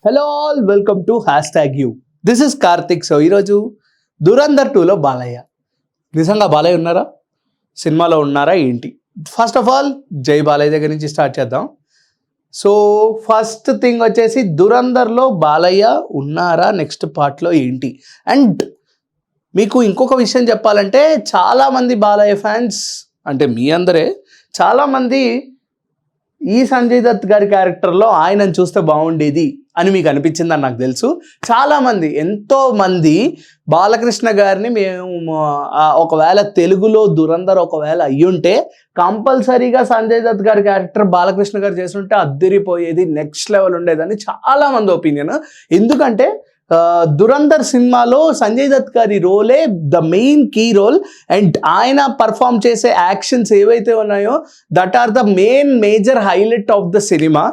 Hello all, welcome to #you. This is Karthik. So ఈరోజు దురంధర్ 2లో బాలయ్య. నిజంగా బాలయ్య ఉన్నారా? సినిమాలో ఉన్నారా ఏంటి? ఫస్ట్ ఆఫ్ ఆల్ జై బాలయ్య దగ్గర నుంచి స్టార్ట్ చేద్దాం. సో ఫస్ట్ థింగ్ వచ్చేసి దురంధర్లో బాలయ్య ఉన్నారా, నెక్స్ట్ పార్ట్లో ఏంటి? అండ్ మీకు ఇంకొక విషయం చెప్పాలంటే చాలామంది బాలయ్య ఫ్యాన్స్ అంటే మీ అందరే చాలామంది ఈ సంజయ్ దత్ గారి క్యారెక్టర్లో ఆయనను చూస్తే బాగుండేది అని మీకు అనిపించిందని నాకు తెలుసు. చాలామంది ఎంతోమంది బాలకృష్ణ గారిని మేము ఒకవేళ తెలుగులో దురంధర్ ఒకవేళ అయ్యుంటే కంపల్సరీగా సంజయ్ దత్ గారి క్యారెక్టర్ బాలకృష్ణ గారు చేస్తుంటే అద్దరిపోయేది, నెక్స్ట్ లెవెల్ ఉండేదని చాలామంది ఒపీనియన్. ఎందుకంటే దురంధర్ సినిమాలో సంజయ్ దత్ గారి రోలే the main key role. And ఆయన పర్ఫామ్ చేసే యాక్షన్స్ ఏవైతే ఉన్నాయో that are the major highlight of the cinema.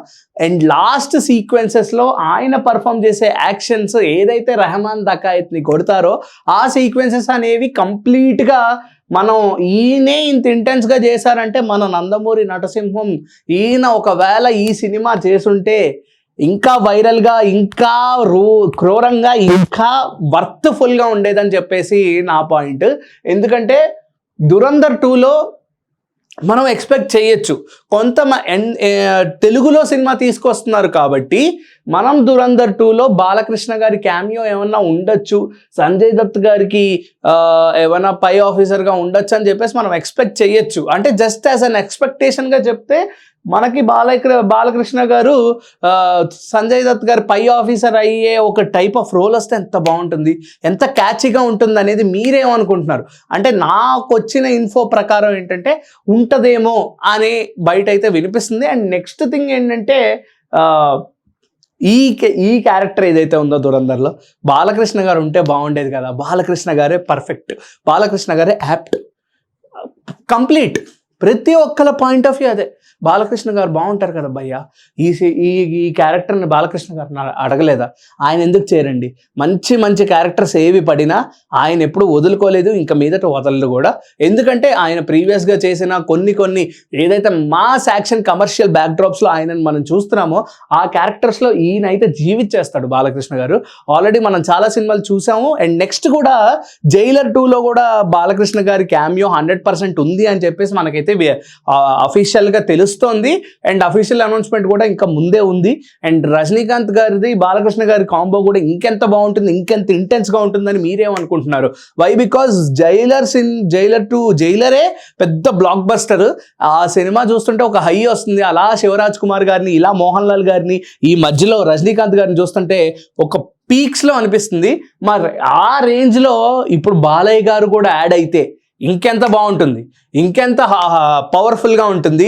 And last సీక్వెన్సెస్లో ఆయన పర్ఫామ్ చేసే యాక్షన్స్ ఏదైతే రెహమాన్ దకాయత్ని కొడతారో ఆ సీక్వెన్సెస్ అనేవి కంప్లీట్గా మనం ఈయనే ఇంత ఇంటెన్స్గా చేశారంటే మన నందమూరి నటసింహం ఈయన ఒకవేళ ఈ సినిమా చేసుంటే ఇంకా వైరల్గా, ఇంకా క్రూరంగా, ఇంకా వర్త్ఫుల్గా ఉండేదని చెప్పేసి నా పాయింట్. ఎందుకంటే దురంధర్ 2లో మనం ఎక్స్పెక్ట్ చేయొచ్చు తెలుగులో సినిమా తీసుకొస్తున్నారు కాబట్టి మనం దురంధర్ 2లో బాలకృష్ణ గారి క్యామియో ఏమన్నా ఉండొచ్చు, సంజయ్ దత్ గారికి ఏమన్నా పై ఆఫీసర్గా ఉండొచ్చు అని చెప్పేసి మనం ఎక్స్పెక్ట్ చేయొచ్చు. అంటే జస్ట్ యాజ్ అన్ ఎక్స్పెక్టేషన్గా చెప్తే మనకి బాలకృష్ణ గారు సంజయ్ దత్ గారు పై ఆఫీసర్ అయ్యే ఒక టైప్ ఆఫ్ రోల్ వస్తే ఎంత బాగుంటుంది, ఎంత క్యాచీగా ఉంటుంది అనేది మీరేమనుకుంటున్నారు? అంటే నాకు వచ్చిన ఇన్ఫో ప్రకారం ఏంటంటే ఉంటుందేమో అనే బయట అయితే వినిపిస్తుంది. అండ్ నెక్స్ట్ థింగ్ ఏంటంటే ఈ క్యారెక్టర్ ఏదైతే ఉందో దురంధర్లో బాలకృష్ణ గారు ఉంటే బాగుండేది కదా. బాలకృష్ణ గారే పర్ఫెక్ట్, బాలకృష్ణ గారే యాప్ట్, కంప్లీట్. ప్రతి ఒక్కళ్ళ పాయింట్ ఆఫ్ వ్యూ అదే, బాలకృష్ణ గారు బాగుంటారు కదా భయ్య, ఈ క్యారెక్టర్ని బాలకృష్ణ గారిని అడగలేదా? ఆయన ఎందుకు చేయరండి? మంచి మంచి క్యారెక్టర్స్ ఏవి పడినా ఆయన ఎప్పుడు వదులుకోలేదు, ఇంకా మీదట వదలదు కూడా. ఎందుకంటే ఆయన ప్రీవియస్గా చేసిన కొన్ని ఏదైతే మాస్ యాక్షన్ కమర్షియల్ బ్యాక్డ్రాప్స్లో ఆయనను మనం చూస్తున్నామో ఆ క్యారెక్టర్స్లో ఈయన అయితే జీవించేస్తాడు బాలకృష్ణ గారు. ఆల్రెడీ మనం చాలా సినిమాలు చూసాము. అండ్ నెక్స్ట్ కూడా జైలర్ 2లో కూడా బాలకృష్ణ గారి క్యామియో 100% ఉంది అని చెప్పేసి మనకైతే అఫీషియల్గా తెలుస్తోంది. అండ్ అఫీషియల్ అనౌన్స్మెంట్ కూడా ఇంకా ముందే ఉంది. అండ్ రజనీకాంత్ గారిది బాలకృష్ణ గారి కాంబో కూడా ఇంకెంత బాగుంటుంది, ఇంకెంత ఇంటెన్స్గా ఉంటుందని మీరేమనుకుంటున్నారు? వై? బికాజ్ జైలర్ 2 జైలరే పెద్ద బ్లాక్ బస్టర్. ఆ సినిమా చూస్తుంటే ఒక హై వస్తుంది. అలా శివరాజ్ కుమార్ గారిని, ఇలా మోహన్ లాల్ గారిని, ఈ మధ్యలో రజనీకాంత్ గారిని చూస్తుంటే ఒక పీక్స్లో అనిపిస్తుంది. మరి ఆ రేంజ్లో ఇప్పుడు బాలయ్య గారు కూడా యాడ్ అయితే ఇంకెంత బాగుంటుంది, ఇంకెంత పవర్ఫుల్గా ఉంటుంది.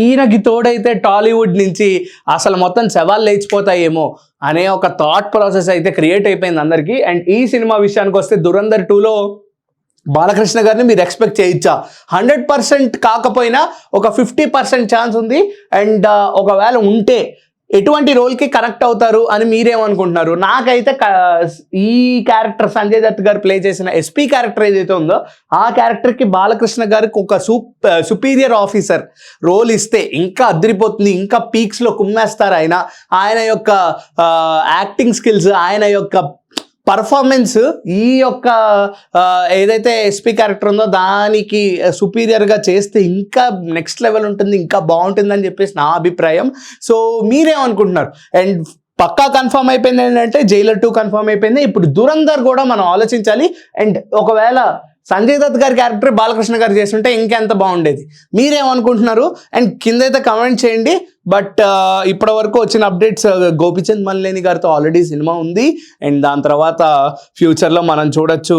ఈయనకి తోడైతే టాలీవుడ్ నుంచి అసలు మొత్తం సవాళ్ళు లేచిపోతాయేమో అనే ఒక థాట్ ప్రాసెస్ అయితే క్రియేట్ అయిపోయింది అందరికీ. అండ్ ఈ సినిమా విషయానికి వస్తే దురంధర్ 2లో బాలకృష్ణ గారిని మీరు ఎక్స్పెక్ట్ చేయొచ్చా? 100% కాకపోయినా ఒక 50% ఛాన్స్ ఉంది. అండ్ ఒకవేళ ఉంటే ఎటువంటి రోల్కి కనెక్ట్ అవుతారు అని మీరేమనుకుంటున్నారు? నాకైతే ఈ క్యారెక్టర్ సంజయ్ దత్ గారు ప్లే చేసిన ఎస్పీ క్యారెక్టర్ ఏదైతే ఉందో ఆ క్యారెక్టర్కి బాలకృష్ణ గారికి ఒక సుపీరియర్ ఆఫీసర్ రోల్ ఇస్తే ఇంకా అదిరిపోతుంది, ఇంకా పీక్స్లో కుమ్మేస్తారు. ఆయన యొక్క యాక్టింగ్ స్కిల్స్, ఆయన యొక్క పర్ఫార్మెన్స్ ఈ యొక్క ఏదైతే ఎస్పీ క్యారెక్టర్ ఉందో దానికి సుపీరియర్గా చేస్తే ఇంకా నెక్స్ట్ లెవెల్ ఉంటుంది, ఇంకా బాగుంటుందని చెప్పేసి నా అభిప్రాయం. సో మీరేమనుకుంటున్నారు? అండ్ పక్కా కన్ఫర్మ్ అయిపోయింది ఏంటంటే జైలర్ 2 కన్ఫర్మ్ అయిపోయింది. ఇప్పుడు దురంధర్ కూడా మనం ఆలోచించాలి. అండ్ ఒకవేళ సంజయ్ దత్ గారి క్యారెక్టర్ బాలకృష్ణ గారు చేస్తుంటే ఇంకెంత బాగుండేది? మీరేమనుకుంటున్నారు? అండ్ కింద అయితే కమెంట్ చేయండి. బట్ ఇప్పటి వరకు వచ్చిన అప్డేట్స్ గోపిచంద్ మల్లేని గారితో ఆల్రెడీ సినిమా ఉంది. అండ్ దాని తర్వాత ఫ్యూచర్లో మనం చూడొచ్చు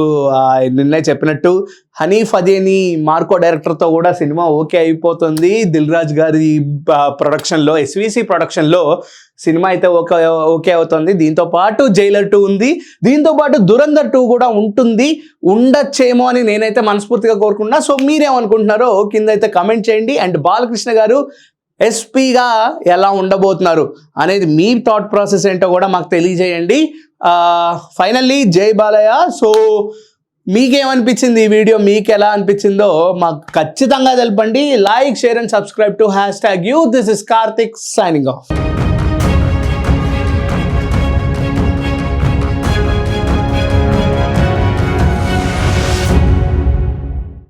నిన్నే చెప్పినట్టు హనీఫ్ అదేని మార్కో డైరెక్టర్తో కూడా సినిమా ఓకే అయిపోతుంది. దిల్ రాజు గారి ప్రొడక్షన్లో, ఎస్విసి ప్రొడక్షన్లో సినిమా అయితే ఓకే అవుతుంది. దీంతో పాటు జైలర్ 2 ఉంది, దీంతో పాటు దురంధర్ 2 కూడా ఉండొచ్చేమో అని నేనైతే మనస్ఫూర్తిగా కోరుకున్నా. సో మీరేమనుకుంటున్నారో కింద అయితే కమెంట్ చేయండి. అండ్ బాలకృష్ణ గారు ఎస్పీగా ఎలా ఉండబోతున్నారు అనేది మీ థాట్ ప్రాసెస్ ఏంటో కూడా మాకు తెలియజేయండి. ఫైనల్లీ జై బాలయ్య. సో మీకేమనిపించింది ఈ వీడియో, మీకు ఎలా అనిపించిందో మాకు ఖచ్చితంగా తెలపండి. Like, share and subscribe to #you. This is Karthik signing off.